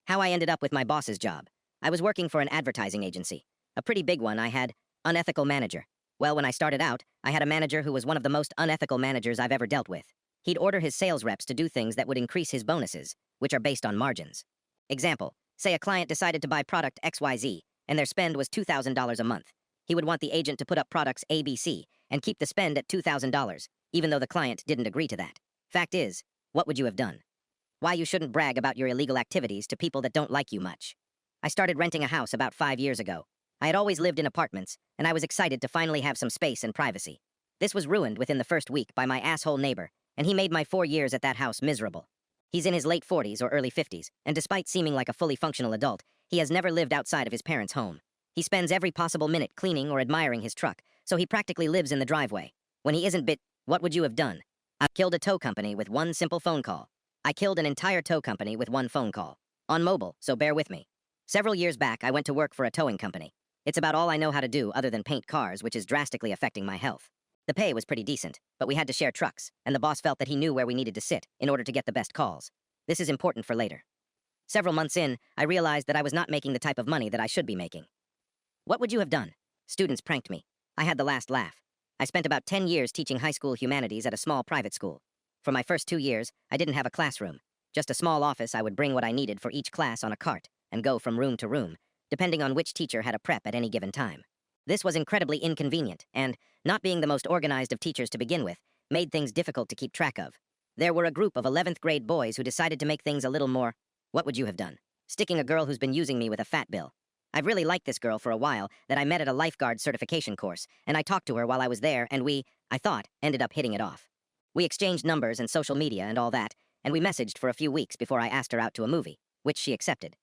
How I ended up with my boss's job. I was working for an advertising agency. A pretty big one. I had unethical manager. Well, when I started out, I had a manager who was one of the most unethical managers I've ever dealt with. He'd order his sales reps to do things that would increase his bonuses, which are based on margins. Example, say a client decided to buy product XYZ, and their spend was $2,000 a month. He would want the agent to put up products ABC and keep the spend at $2,000, even though the client didn't agree to that. Fact is, what would you have done? Why you shouldn't brag about your illegal activities to people that don't like you much. I started renting a house about 5 years ago. I had always lived in apartments, and I was excited to finally have some space and privacy. This was ruined within the first week by my asshole neighbor, and he made my 4 years at that house miserable. He's in his late 40s or early 50s, and despite seeming like a fully functional adult, he has never lived outside of his parents' home. He spends every possible minute cleaning or admiring his truck, so he practically lives in the driveway. When he isn't what would you have done? I killed a tow company with one simple phone call. I killed an entire tow company with one phone call. On mobile, so bear with me. Several years back, I went to work for a towing company. It's about all I know how to do other than paint cars, which is drastically affecting my health. The pay was pretty decent, but we had to share trucks, and the boss felt that he knew where we needed to sit in order to get the best calls. This is important for later. Several months in, I realized that I was not making the type of money that I should be making. What would you have done? Students pranked me. I had the last laugh. I spent about 10 years teaching high school humanities at a small private school. For my first 2 years, I didn't have a classroom. Just a small office. I would bring what I needed for each class on a cart and go from room to room, depending on which teacher had a prep at any given time. This was incredibly inconvenient and, not being the most organized of teachers to begin with, made things difficult to keep track of. There were a group of 11th grade boys who decided to make things a little more. What would you have done? Sticking a girl who's been using me with a fat bill. I've really liked this girl for a while that I met at a lifeguard certification course, and I talked to her while I was there, and we, I thought, ended up hitting it off. We exchanged numbers and social media and all that, and we messaged for a few weeks before I asked her out to a movie, which she accepted.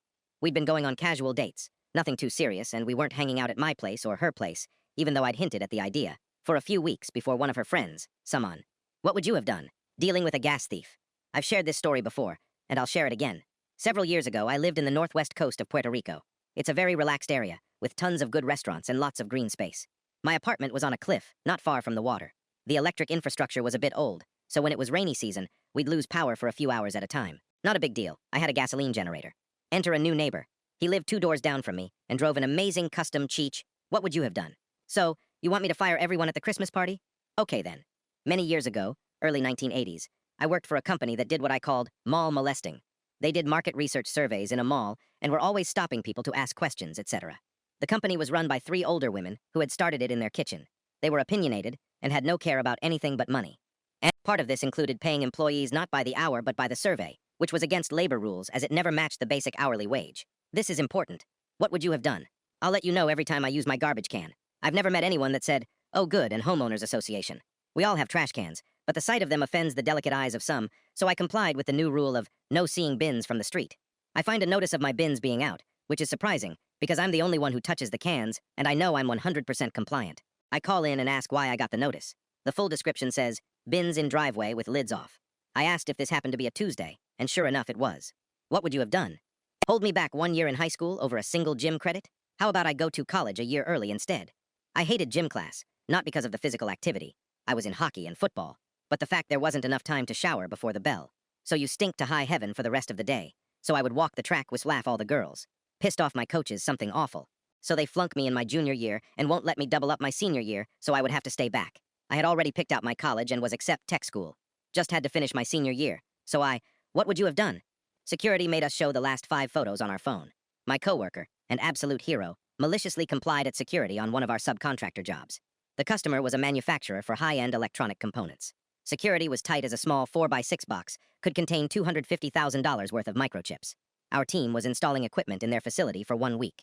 We'd been going on casual dates, nothing too serious, and we weren't hanging out at my place or her place, even though I'd hinted at the idea, for a few weeks before one of her friends, Saman. What would you have done? Dealing with a gas thief. I've shared this story before, and I'll share it again. Several years ago, I lived in the northwest coast of Puerto Rico. It's a very relaxed area, with tons of good restaurants and lots of green space. My apartment was on a cliff, not far from the water. The electric infrastructure was a bit old, so when it was rainy season, we'd lose power for a few hours at a time. Not a big deal. I had a gasoline generator. Enter a new neighbor. He lived 2 doors down from me and drove an amazing custom Cheech. What would you have done? So, you want me to fire everyone at the Christmas party? Okay then. Many years ago, early 1980s, I worked for a company that did what I called mall molesting. They did market research surveys in a mall and were always stopping people to ask questions, etc. The company was run by 3 older women who had started it in their kitchen. They were opinionated and had no care about anything but money. And part of this included paying employees not by the hour but by the survey, which was against labor rules as it never matched the basic hourly wage. This is important. What would you have done? I'll let you know every time I use my garbage can. I've never met anyone that said, "Oh good," and homeowners association. We all have trash cans, but the sight of them offends the delicate eyes of some, so I complied with the new rule of no seeing bins from the street. I find a notice of my bins being out, which is surprising, because I'm the only one who touches the cans, and I know I'm 100% compliant. I call in and ask why I got the notice. The full description says, bins in driveway with lids off. I asked if this happened to be a Tuesday, and sure enough it was. What would you have done? Hold me back 1 year in high school over a single gym credit? How about I go to college a year early instead? I hated gym class, not because of the physical activity. I was in hockey and football, but the fact there wasn't enough time to shower before the bell. So you stink to high heaven for the rest of the day. So I would walk the track with laugh all the girls. Pissed off my coaches something awful. So they flunk me in my junior year and won't let me double up my senior year, so I would have to stay back. I had already picked out my college and was accept tech school. Just had to finish my senior year. So what would you have done? Security made us show the last 5 photos on our phone. My coworker, an absolute hero, maliciously complied at security on one of our subcontractor jobs. The customer was a manufacturer for high-end electronic components. Security was tight as a small 4x6 box, could contain $250,000 worth of microchips. Our team was installing equipment in their facility for 1 week.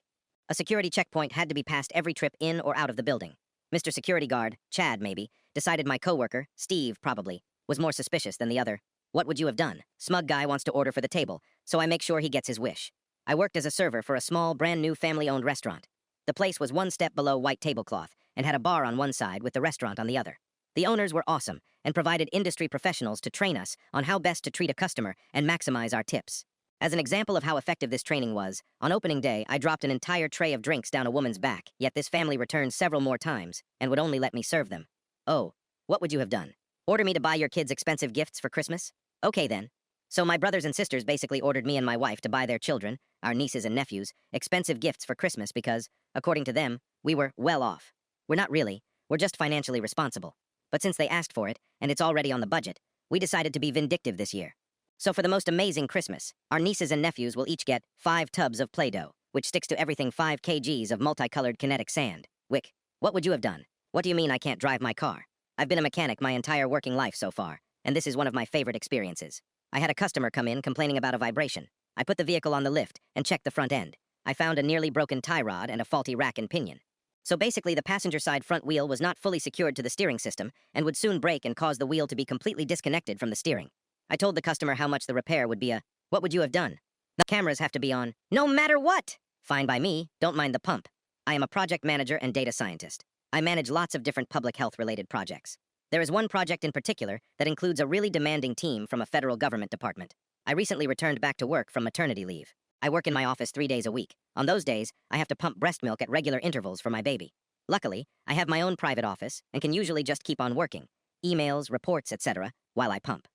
A security checkpoint had to be passed every trip in or out of the building. Mr. Security Guard, Chad maybe, decided my coworker, Steve probably, was more suspicious than the other. What would you have done? Smug guy wants to order for the table, so I make sure he gets his wish. I worked as a server for a small, brand-new family-owned restaurant. The place was 1 step below white tablecloth and had a bar on one side with the restaurant on the other. The owners were awesome and provided industry professionals to train us on how best to treat a customer and maximize our tips. As an example of how effective this training was, on opening day, I dropped an entire tray of drinks down a woman's back, yet this family returned several more times and would only let me serve them. Oh, what would you have done? Order me to buy your kids expensive gifts for Christmas? Okay then. So my brothers and sisters basically ordered me and my wife to buy their children, our nieces and nephews, expensive gifts for Christmas because, according to them, we were well off. We're not really, we're just financially responsible. But since they asked for it, and it's already on the budget, we decided to be vindictive this year. So for the most amazing Christmas, our nieces and nephews will each get 5 tubs of Play-Doh, which sticks to everything 5 kgs of multicolored kinetic sand. Wick, what would you have done? What do you mean I can't drive my car? I've been a mechanic my entire working life so far, and this is one of my favorite experiences. I had a customer come in complaining about a vibration. I put the vehicle on the lift and checked the front end. I found a nearly broken tie rod and a faulty rack and pinion. So basically, the passenger side front wheel was not fully secured to the steering system and would soon break and cause the wheel to be completely disconnected from the steering. I told the customer how much the repair would be. What would you have done? The cameras have to be on, no matter what! Fine by me, don't mind the pump. I am a project manager and data scientist. I manage lots of different public health-related projects. There is one project in particular that includes a really demanding team from a federal government department. I recently returned back to work from maternity leave. I work in my office 3 days a week. On those days, I have to pump breast milk at regular intervals for my baby. Luckily, I have my own private office and can usually just keep on working. Emails, reports, etc. while I pump.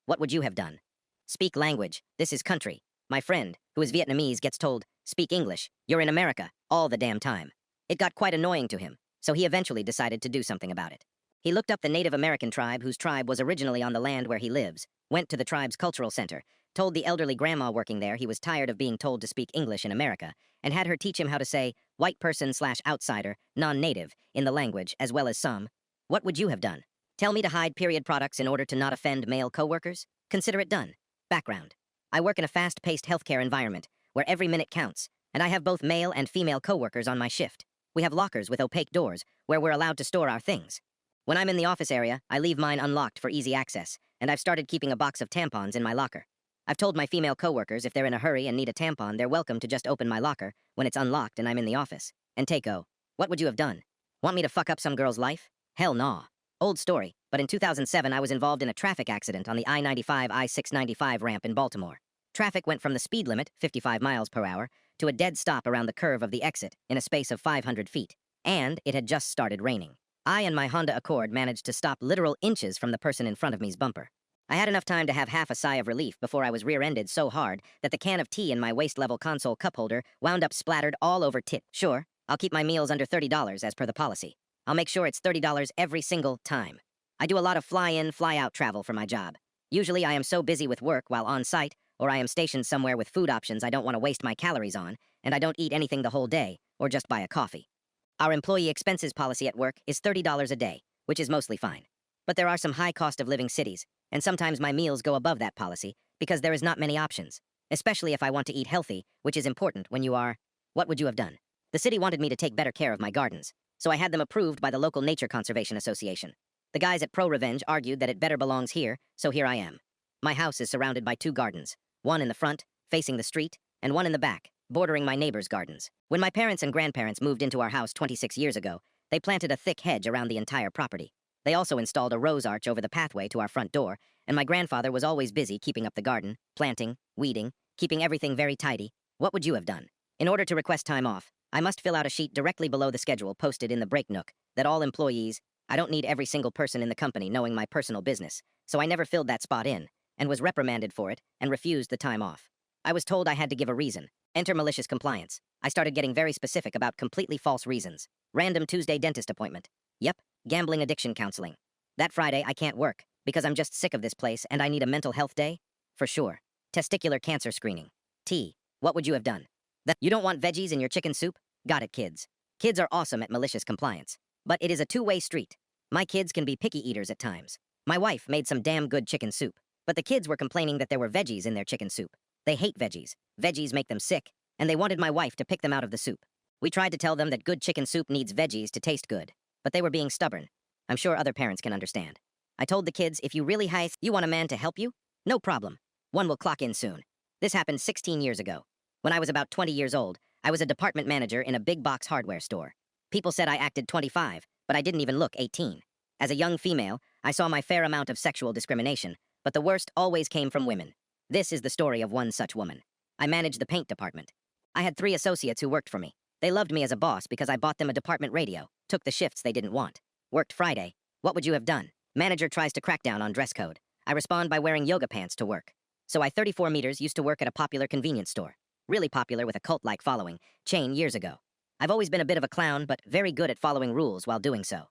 What would you have done? Speak language. This is country. My friend, who is Vietnamese, gets told, speak English. You're in America, all the damn time. It got quite annoying to him, so he eventually decided to do something about it. He looked up the Native American tribe whose tribe was originally on the land where he lives, went to the tribe's cultural center, told the elderly grandma working there he was tired of being told to speak English in America, and had her teach him how to say white person/outsider, non-native, in the language, as well as some. What would you have done? Tell me to hide period products in order to not offend male coworkers? Consider it done. Background. I work in a fast-paced healthcare environment, where every minute counts, and I have both male and female coworkers on my shift. We have lockers with opaque doors, where we're allowed to store our things. When I'm in the office area, I leave mine unlocked for easy access, and I've started keeping a box of tampons in my locker. I've told my female coworkers if they're in a hurry and need a tampon, they're welcome to just open my locker when it's unlocked and I'm in the office. And what would you have done? Want me to fuck up some girl's life? Hell nah. Old story, but in 2007 I was involved in a traffic accident on the I-95 I-695 ramp in Baltimore. Traffic went from the speed limit, 55 miles per hour, to a dead stop around the curve of the exit in a space of 500 feet. And it had just started raining. I and my Honda Accord managed to stop literal inches from the person in front of me's bumper. I had enough time to have half a sigh of relief before I was rear-ended so hard that the can of tea in my waist-level console cup holder wound up splattered all over tit. Sure, I'll keep my meals under $30 as per the policy. I'll make sure it's $30 every single time. I do a lot of fly-in, fly-out travel for my job. Usually I am so busy with work while on site, or I am stationed somewhere with food options I don't want to waste my calories on, and I don't eat anything the whole day, or just buy a coffee. Our employee expenses policy at work is $30 a day, which is mostly fine. But there are some high cost of living cities, and sometimes my meals go above that policy because there is not many options, especially if I want to eat healthy, which is important when you are. What would you have done? The city wanted me to take better care of my gardens, so I had them approved by the local Nature Conservation Association. The guys at Pro Revenge argued that it better belongs here, so here I am. My house is surrounded by 2 gardens, one in the front, facing the street, and one in the back, bordering my neighbor's gardens. When my parents and grandparents moved into our house 26 years ago, they planted a thick hedge around the entire property. They also installed a rose arch over the pathway to our front door, and my grandfather was always busy keeping up the garden, planting, weeding, keeping everything very tidy. What would you have done? In order to request time off, I must fill out a sheet directly below the schedule posted in the break nook that all employees. I don't need every single person in the company knowing my personal business, so I never filled that spot in, and was reprimanded for it, and refused the time off. I was told I had to give a reason. Enter malicious compliance. I started getting very specific about completely false reasons. Random Tuesday dentist appointment. Yep, gambling addiction counseling. That Friday I can't work, because I'm just sick of this place and I need a mental health day? For sure. Testicular cancer screening. T. What would you have done? You don't want veggies in your chicken soup? Got it, kids. Kids are awesome at malicious compliance. But it is a two-way street. My kids can be picky eaters at times. My wife made some damn good chicken soup, but the kids were complaining that there were veggies in their chicken soup. They hate veggies. Veggies make them sick, and they wanted my wife to pick them out of the soup. We tried to tell them that good chicken soup needs veggies to taste good, but they were being stubborn. I'm sure other parents can understand. I told the kids, if you really you want a man to help you? No problem. One will clock in soon. This happened 16 years ago. When I was about 20 years old, I was a department manager in a big box hardware store. People said I acted 25, but I didn't even look 18. As a young female, I saw my fair amount of sexual discrimination, but the worst always came from women. This is the story of one such woman. I managed the paint department. I had 3 associates who worked for me. They loved me as a boss because I bought them a department radio, took the shifts they didn't want. Worked Friday. What would you have done? Manager tries to crack down on dress code. I respond by wearing yoga pants to work. So I 34 meters used to work at a popular convenience store. Really popular with a cult-like following, chain years ago. I've always been a bit of a clown, but very good at following rules while doing so.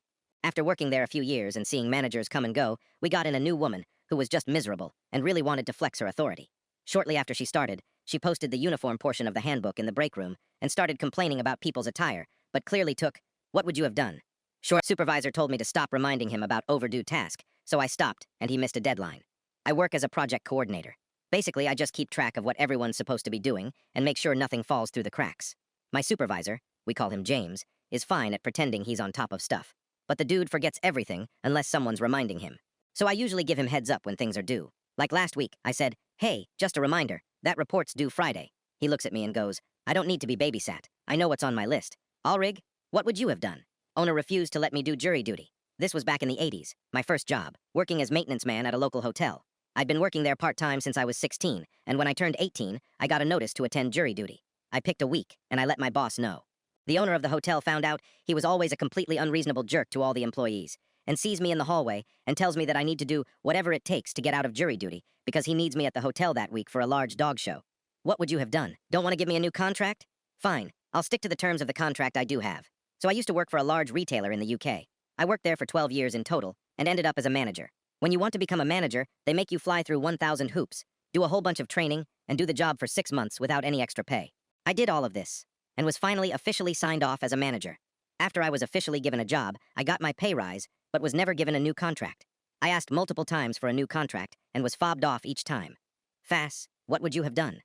After working there a few years and seeing managers come and go, we got in a new woman who was just miserable and really wanted to flex her authority. Shortly after she started, she posted the uniform portion of the handbook in the break room and started complaining about people's attire, but clearly took, "What would you have done?" Short supervisor told me to stop reminding him about overdue task, so I stopped and he missed a deadline. I work as a project coordinator. Basically, I just keep track of what everyone's supposed to be doing and make sure nothing falls through the cracks. My supervisor, we call him James, is fine at pretending he's on top of stuff. But the dude forgets everything unless someone's reminding him. So I usually give him heads up when things are due. Like last week, I said, "Hey, just a reminder, that report's due Friday." He looks at me and goes, "I don't need to be babysat. I know what's on my list. Ulrich, what would you have done?" Owner refused to let me do jury duty. This was back in the 80s, my first job, working as maintenance man at a local hotel. I'd been working there part-time since I was 16, and when I turned 18, I got a notice to attend jury duty. I picked a week, and I let my boss know. The owner of the hotel found out he was always a completely unreasonable jerk to all the employees, and sees me in the hallway and tells me that I need to do whatever it takes to get out of jury duty because he needs me at the hotel that week for a large dog show. What would you have done? Don't want to give me a new contract? Fine, I'll stick to the terms of the contract I do have. So I used to work for a large retailer in the UK. I worked there for 12 years in total and ended up as a manager. When you want to become a manager, they make you fly through 1,000 hoops, do a whole bunch of training, and do the job for 6 months without any extra pay. I did all of this, and was finally officially signed off as a manager. After I was officially given a job, I got my pay rise, but was never given a new contract. I asked multiple times for a new contract, and was fobbed off each time. Fass, what would you have done?